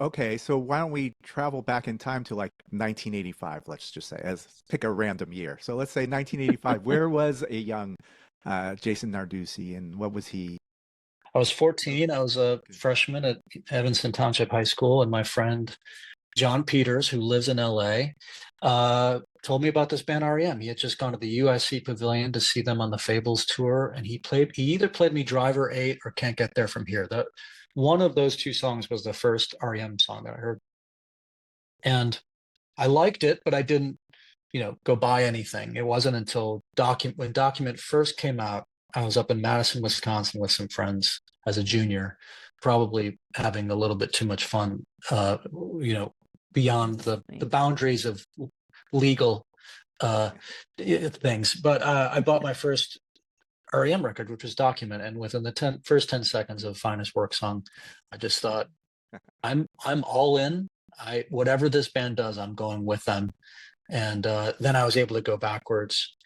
Okay, so why don't we travel back in time to like 1985, let's just say, as pick a random year. So let's say 1985. Where was a young Jason Narducy, and what was he? I was 14. I was a freshman at Evanston Township High School, and my friend John Peters, who lives in LA, told me about this band REM. He had just gone to the USC Pavilion to see them on the Fables tour, and he either played me Driver 8 or Can't Get There From Here. That one of those two songs was the first REM song that I heard. And I liked it, but I didn't, go buy anything. It wasn't until when Document first came out, I was up in Madison, Wisconsin with some friends as a junior, probably having a little bit too much fun, you know, beyond the boundaries of legal things. But I bought my first REM record, which was Document, and within the first 10 seconds of Finest Work song, I just thought, I'm all in. Whatever this band does, I'm going with them. And then I was able to go backwards,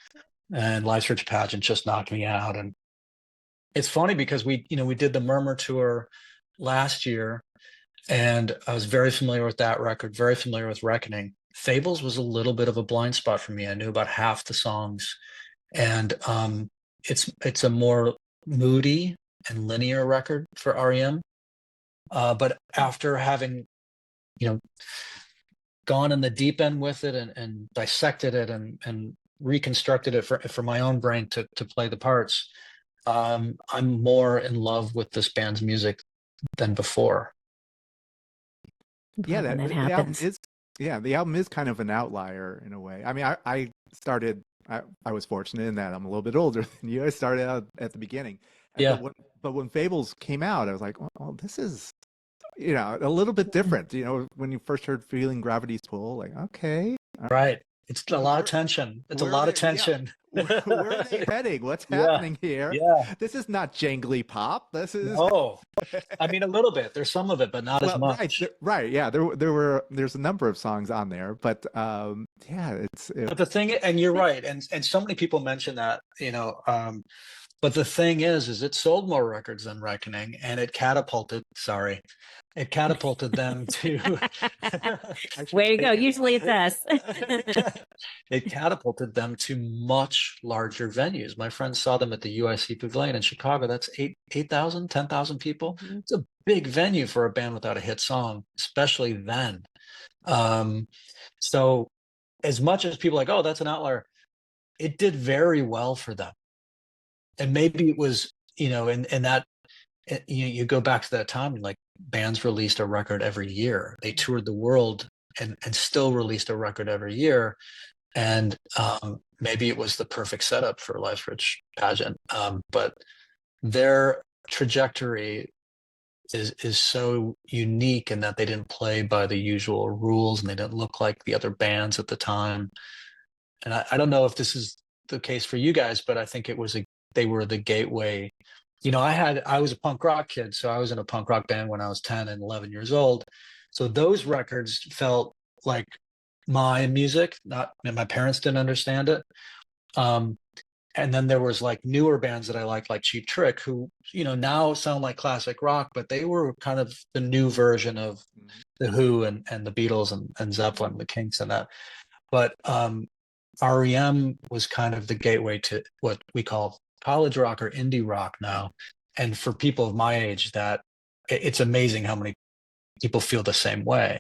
and Life's Rich Pageant just knocked me out. And it's funny because we did the Murmur tour last year, and I was very familiar with that record, very familiar with Reckoning. Fables was a little bit of a blind spot for me. I knew about half the songs, and it's a more moody and linear record for REM. But after having, you know, gone in the deep end with it and dissected it and reconstructed it for my own brain to play the parts, I'm more in love with this band's music than before. Yeah, When that the album happens. is the album is kind of an outlier in a way. I mean, I started I was fortunate in that I'm a little bit older than you. I started out at the beginning. Yeah, But when Fables came out, I was like, well, this is a little bit different. When you first heard Feeling Gravity's Pull, like, okay, right. It's a lot of where tension. It's a where are lot of they? Yeah, tension. where are they heading? What's Yeah, happening here? yeah. This is not jangly pop. This is No, I mean a little bit. There's some of it, but not as well, right, much. right. Yeah, there's a number of songs on there, but yeah, But the thing, and you're right, and so many people mention that, but the thing is it sold more records than Reckoning, and it catapulted them to. I should Way to take go. it. Usually it's us. It catapulted them to much larger venues. My friends saw them at the UIC Pavilion in Chicago. That's 8,000, 10,000 people. Mhm. It's a big venue for a band without a hit song, especially then. Um, so as much as people are like, oh, that's an outlier, it did very well for them. And maybe it was, in that, you go back to that time, and like bands released a record every year. They toured the world and still released a record every year. And maybe it was the perfect setup for Life's Rich Pageant. But their trajectory is so unique in that they didn't play by the usual rules, and they didn't look like the other bands at the time. And I don't know if this is the case for you guys, but I think they were the gateway. I was a punk rock kid, so I was in a punk rock band when I was 10 and 11 years old. So those records felt like my music. Not My parents didn't understand it. And then there was like newer bands that I liked, like Cheap Trick, who now sound like classic rock, but they were kind of the new version of Mhm. the Who and the Beatles and Zeppelin, the Kinks, and that. But REM was kind of the gateway to what we call college rock or indie rock now. And for people of my age, that it's amazing how many people feel the same way.